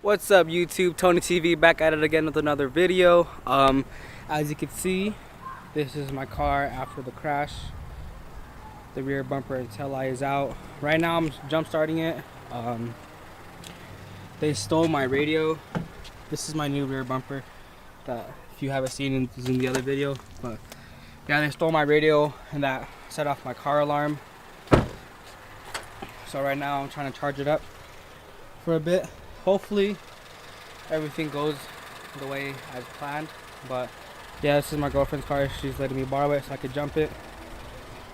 What's up YouTube, Tony TV back at it again with another video. As you can see, this is my car after the crash. The rear bumper tail light is out. Right now I'm jump starting it. They stole my radio. This is my new rear bumper that if you haven't seen is in the other video. But yeah, they stole my radio and that set off my car alarm. So right now I'm trying to charge it up for a bit. Hopefully everything goes the way as planned. But yeah, this is my girlfriend's car. She's letting me borrow it so I could jump it.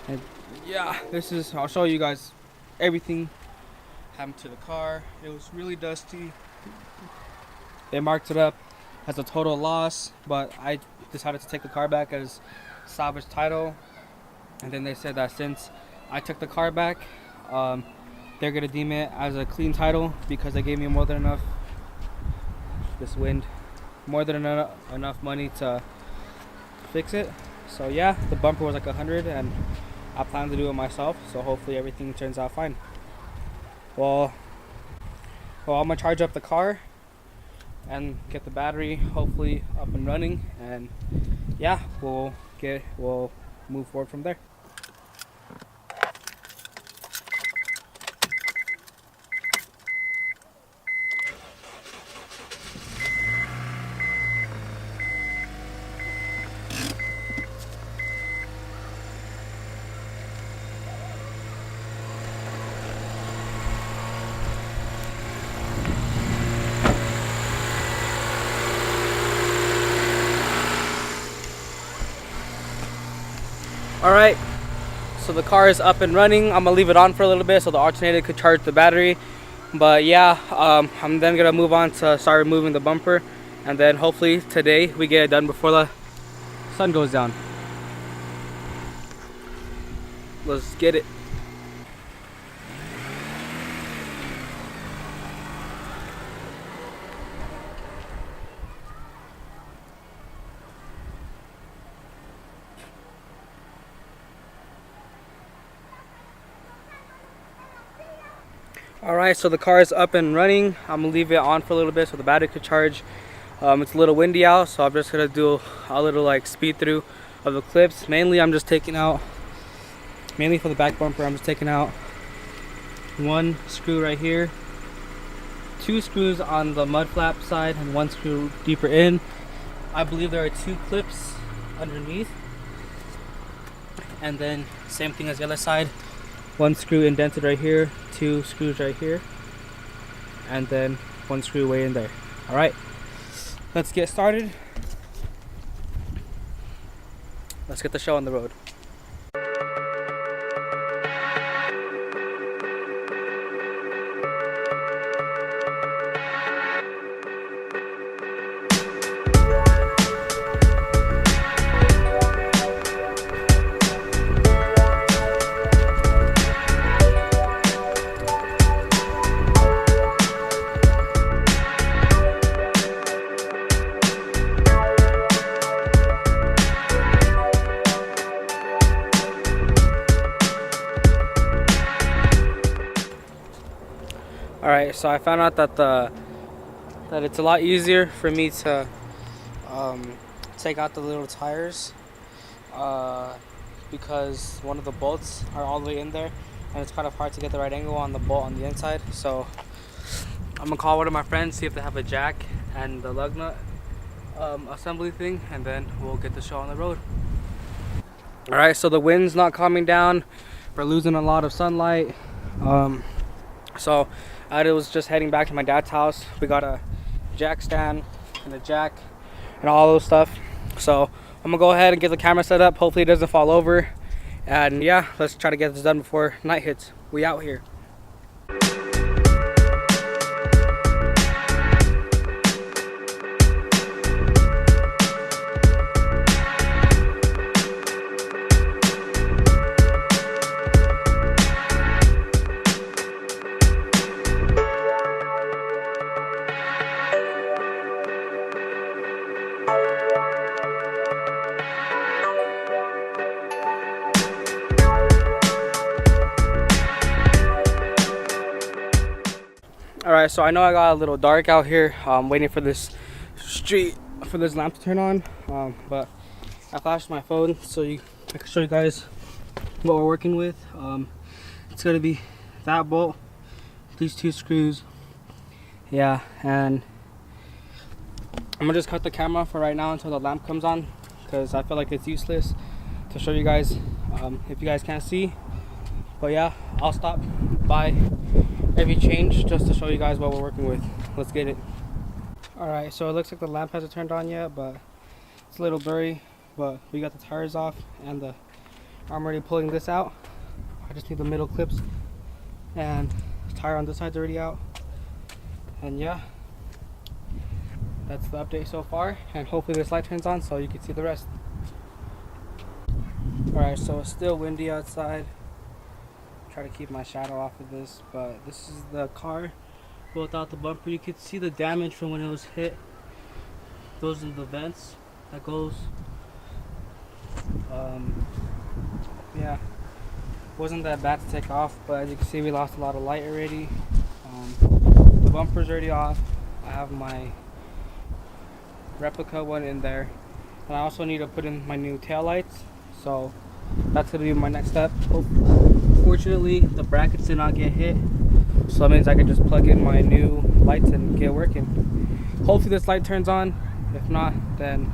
And yeah, I'll show you guys everything happened to the car. It was really dusty. They marked it up as a total loss, but I decided to take the car back as salvage title. And then they said that since I took the car back, they're gonna deem it as a clean title because they gave me more than enough enough money to fix it. So yeah, the bumper was like 100 and I plan to do it myself, so hopefully everything turns out fine. Well, I'm gonna charge up the car and get the battery hopefully up and running, and yeah, we'll move forward from there. Alright, so the car is up and running. I'm gonna leave it on for a little bit so the alternator could charge the battery. But yeah, I'm then gonna move on to start removing the bumper, and then hopefully today we get it done before the sun goes down. Let's get it. Alright, so the car is up and running. I'm gonna leave it on for a little bit so the battery could charge. It's a little windy out, so I'm just gonna do a little like speed through of the clips. Mainly for the back bumper, I'm just taking out one screw right here, two screws on the mud flap side, and one screw deeper in. I believe there are two clips underneath, and then same thing as the other side. One screw indented right here, two screws right here, and then one screw way in there. All right, let's get started. Let's get the show on the road. Alright, so I found out that it's a lot easier for me to take out the little tires because one of the bolts are all the way in there, and it's kind of hard to get the right angle on the bolt on the inside. So I'm gonna call one of my friends, see if they have a jack and the lug nut assembly thing, and then we'll get the show on the road. Alright, so the wind's not calming down. We're losing a lot of sunlight. So I was just heading back to my dad's house. We got a jack stand and a jack and all those stuff. So I'm gonna go ahead and get the camera set up. Hopefully it doesn't fall over. And yeah, let's try to get this done before night hits. We out here. so I know I got a little dark out here. Waiting for this lamp to turn on. But I flashed my phone so I can show you guys what we're working with. It's gonna be that bolt, these 2 screws, yeah, and I'm gonna just cut the camera for right now until the lamp comes on, because I feel like it's useless to show you guys if you guys can't see. But yeah, I'll stop by every change just to show you guys what we're working with. Let's get it. Alright, so it looks like the lamp hasn't turned on yet, but it's a little blurry. But we got the tires off and I'm already pulling this out. I just need the middle clips, and the tire on this side's already out. And yeah, that's the update so far, and hopefully this light turns on so you can see the rest. Alright, so it's still windy outside. Try to keep my shadow off of this, but this is the car without the bumper. You can see the damage from when it was hit. Those are the vents that goes. Yeah, wasn't that bad to take off, but as you can see, we lost a lot of light already. The bumper's already off. I have my replica one in there, and I also need to put in my new tail lights, so that's gonna be my next step. Fortunately, the brackets did not get hit, so that means I can just plug in my new lights and get working. Hopefully this light turns on. If not, then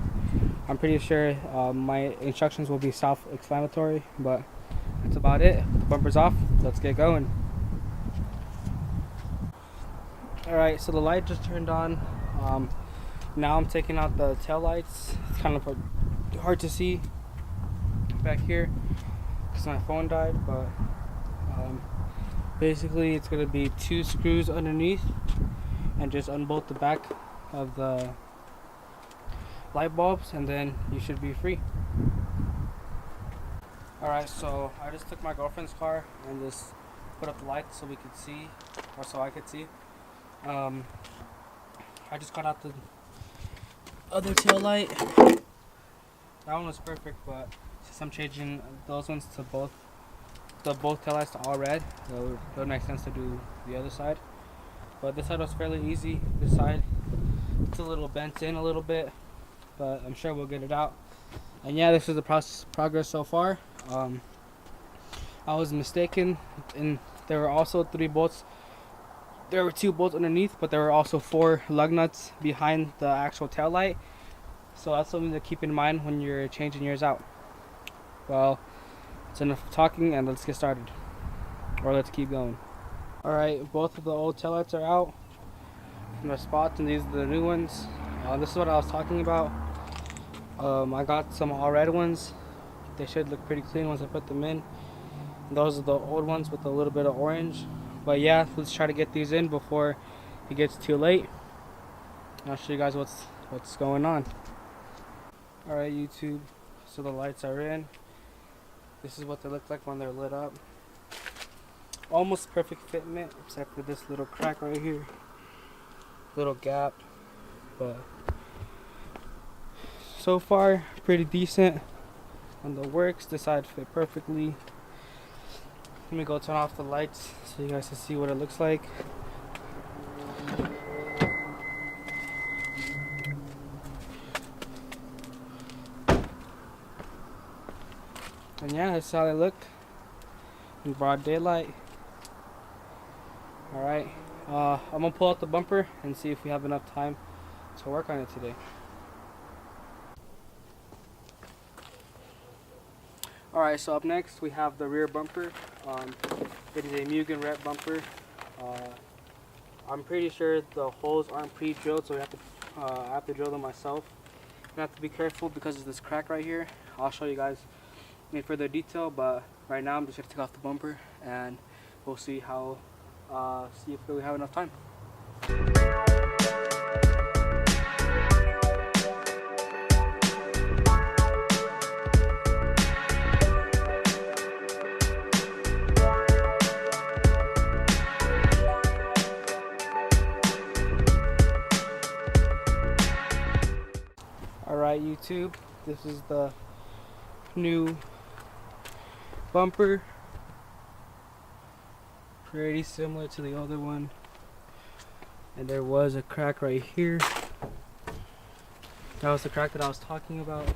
I'm pretty sure my instructions will be self-explanatory, but that's about it. The bumper's off. Let's get going. Alright, so the light just turned on. Now I'm taking out the tail lights. It's kind of hard to see back here because my phone died, but basically it's going to be 2 screws underneath and just unbolt the back of the light bulbs, and then you should be free. Alright, so I just took my girlfriend's car and just put up the lights so we could see, or so I could see. I just got out the other tail light. That one was perfect, but since I'm changing those ones to both tail lights to all red, it would make sense to do the other side. But this side was fairly easy. This side, it's a little bent in a little bit, but I'm sure we'll get it out. And yeah, this is the progress so far. I was mistaken, and there were also 3 bolts. There were 2 bolts underneath, but there were also 4 lug nuts behind the actual tail light. So that's something to keep in mind when you're changing yours out. Well, it's enough talking, and let's get started. Or let's keep going. Alright, both of the old tail lights are out from the spots, and these are the new ones. This is what I was talking about. I got some all red ones. They should look pretty clean once I put them in. And those are the old ones with a little bit of orange. But yeah, let's try to get these in before it gets too late. I'll show you guys what's going on. Alright YouTube, so the lights are in. This is what they look like when they're lit up. Almost perfect fitment, except for this little crack right here. Little gap. But so far, pretty decent on the works. This side fit perfectly. Let me go turn off the lights so you guys can see what it looks like. And yeah, that's how they look in broad daylight. Alright, I'm gonna pull out the bumper and see if we have enough time to work on it today. Alright, so up next we have the rear bumper. It is a Mugen Rep bumper. I'm pretty sure the holes aren't pre-drilled, so I have to drill them myself. I have to be careful because of this crack right here. I'll show you guys in further detail, but right now I'm just gonna take off the bumper and we'll see if we have enough time. Alright YouTube, this is the new bumper. Pretty similar to the other one. and there was a crack right here. That was the crack that I was talking about.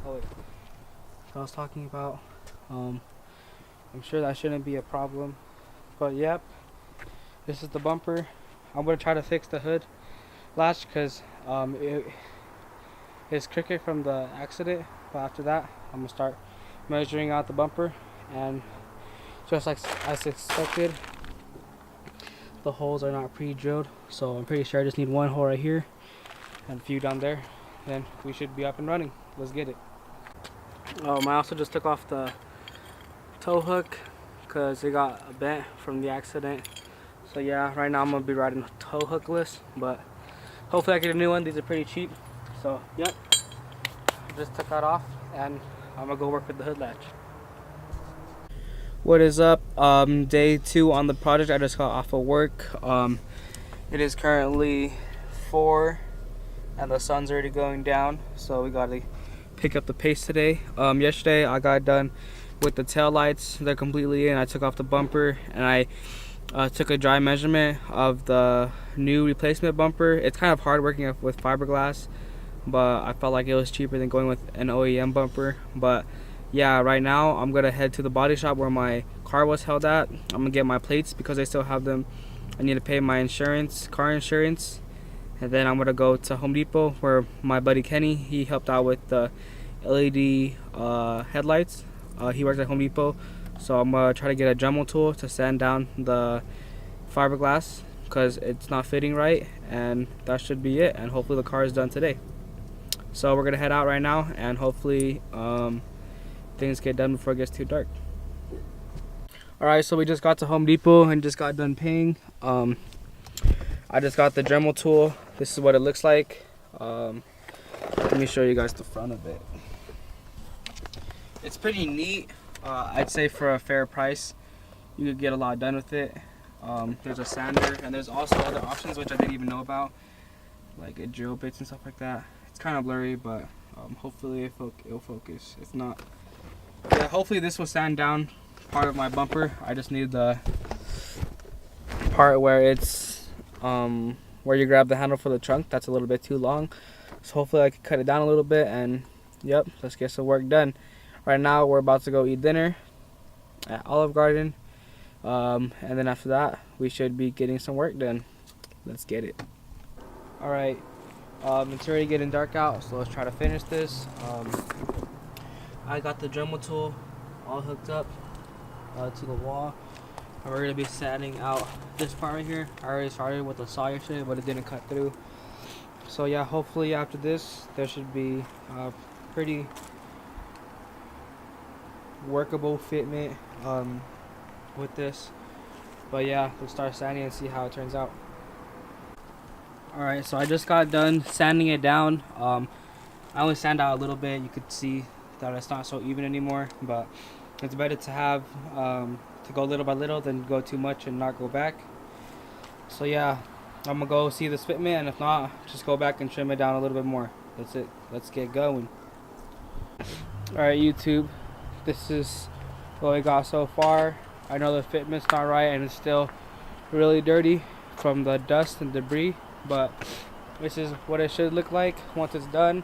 Oh wait, that I was talking about. I'm sure that shouldn't be a problem, but yep, this is the bumper. I'm gonna try to fix the hood latch because it's crooked from the accident. But after that, I'm gonna start measuring out the bumper, and just like as expected, the holes are not pre-drilled, so I'm pretty sure I just need one hole right here and a few down there, then we should be up and running. Let's get it. I also just took off the tow hook because it got bent from the accident. So yeah, right now I'm gonna be riding tow hookless, but hopefully I get a new one. These are pretty cheap. So yep, just took that off and I'm gonna go work with the hood latch. What is up? Day 2 on the project. I just got off of work. It is currently 4 and the sun's already going down, so we gotta pick up the pace today. Yesterday I got done with the tail lights. They're completely in. I took off the bumper and I took a dry measurement of the new replacement bumper. It's kind of hard working with fiberglass, but I felt like it was cheaper than going with an OEM bumper. But yeah, right now I'm gonna head to the body shop where my car was held at. I'm gonna get my plates because I still have them. I need to pay my insurance, car insurance, and then I'm gonna go to Home Depot where my buddy Kenny, he helped out with the LED headlights. He works at Home Depot, so I'm gonna try to get a Dremel tool to sand down the fiberglass because it's not fitting right, and that should be it. And hopefully the car is done today. So we're gonna head out right now, and hopefully things get done before it gets too dark. Alright, so we just got to Home Depot and just got done paying. I just got the Dremel tool. This is what it looks like. Let me show you guys the front of it. It's pretty neat. I'd say for a fair price you could get a lot done with it. There's a sander, and there's also other options which I didn't even know about, like a drill bits and stuff like that. It's kind of blurry, but hopefully it'll focus. If not, yeah, hopefully this will sand down part of my bumper. I just need the part where it's where you grab the handle for the trunk. That's a little bit too long, so hopefully I can cut it down a little bit, and yep, let's get some work done. Right now we're about to go eat dinner at Olive Garden, and then after that we should be getting some work done. Let's get it. Alright, it's already getting dark out, so let's try to finish this. I got the Dremel tool all hooked up to the wall, and we're going to be sanding out this part right here. I already started with the saw yesterday, but it didn't cut through. So yeah, hopefully after this there should be pretty workable fitment with this. But yeah, let's start sanding and see how it turns out. Alright, so I just got done sanding it down. I only sand out a little bit. You could see that it's not so even anymore, but it's better to have to go little by little than go too much and not go back. So yeah, I'm gonna go see this fitment, and if not, just go back and trim it down a little bit more. That's it. Let's get going. Alright, YouTube, this is what we got so far. I know the fitment's not right and it's still really dirty from the dust and debris, but this is what it should look like once it's done.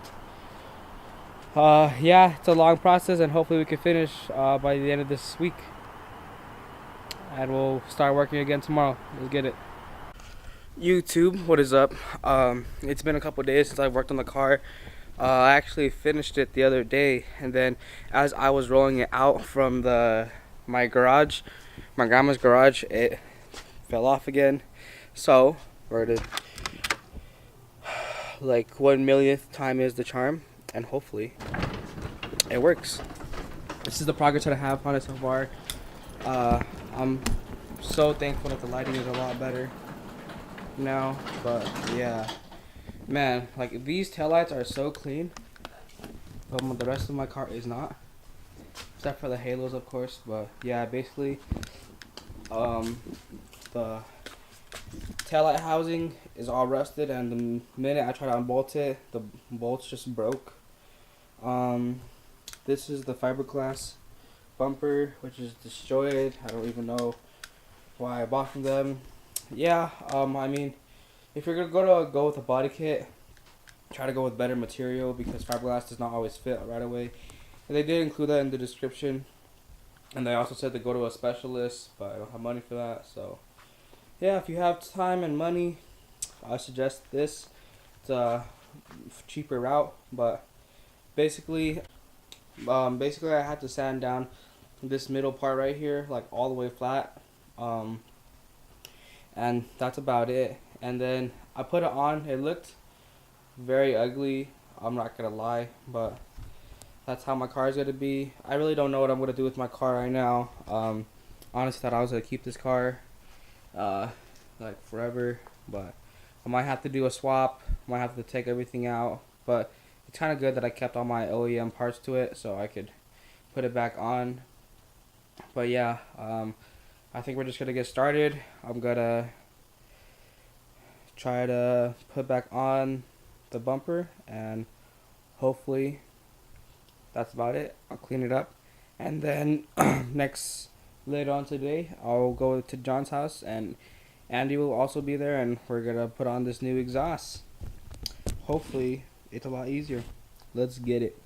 Yeah, it's a long process, and hopefully we can finish by the end of this week, and we'll start working again tomorrow. Let's get it. YouTube, what is up? It's been a couple days since I've worked on the car. I actually finished it the other day, and then as I was rolling it out from my garage, my grandma's garage, it fell off again. So we're to, like, 1/1,000,000th time is the charm, and hopefully it works. This is the progress that I have on it so far. I'm so thankful that the lighting is a lot better now, but yeah, man, like, these taillights are so clean, but the rest of my car is not, except for the halos, of course. But yeah, basically the taillight housing is all rusted, and the minute I try to unbolt it, the bolts just broke. This is the fiberglass bumper, which is destroyed. I don't even know why I bought from them. Yeah, I mean, if you're gonna go with a body kit, try to go with better material because fiberglass does not always fit right away. And they did include that in the description, and they also said to go to a specialist, but I don't have money for that. So yeah, if you have time and money, I suggest this. It's a cheaper route, but basically I had to sand down this middle part right here, like all the way flat, and that's about it. And then I put it on. It looked very ugly, I'm not gonna lie, but that's how my car is gonna be. I really don't know what I'm gonna do with my car right now. Honestly, thought I was gonna keep this car like forever, but I might have to do a swap. Might have to take everything out, but it's kind of good that I kept all my OEM parts to it, so I could put it back on. But yeah, I think we're just gonna get started. I'm gonna try to put back on the bumper, and hopefully that's about it. I'll clean it up, and then later on today I'll go to John's house, and Andy will also be there, and we're gonna put on this new exhaust. Hopefully it's a lot easier. Let's get it.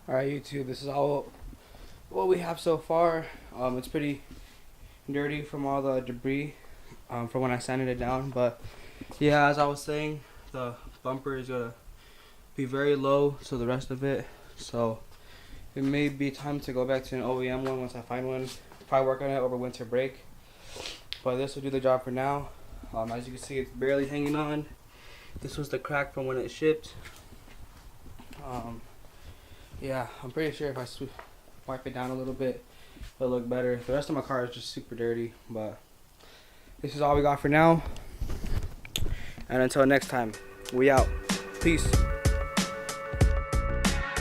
Alright YouTube, this is all what we have so far. It's pretty dirty from all the debris from when I sanded it down, but yeah, as I was saying, the bumper is gonna be very low to the rest of it, so it may be time to go back to an OEM one once I find one. Probably work on it over winter break, but this will do the job for now. As you can see, it's barely hanging on. This was the crack from when it shipped. Yeah, I'm pretty sure if I wipe it down a little bit, it'll look better. The rest of my car is just super dirty, but this is all we got for now. And until next time, we out. Peace.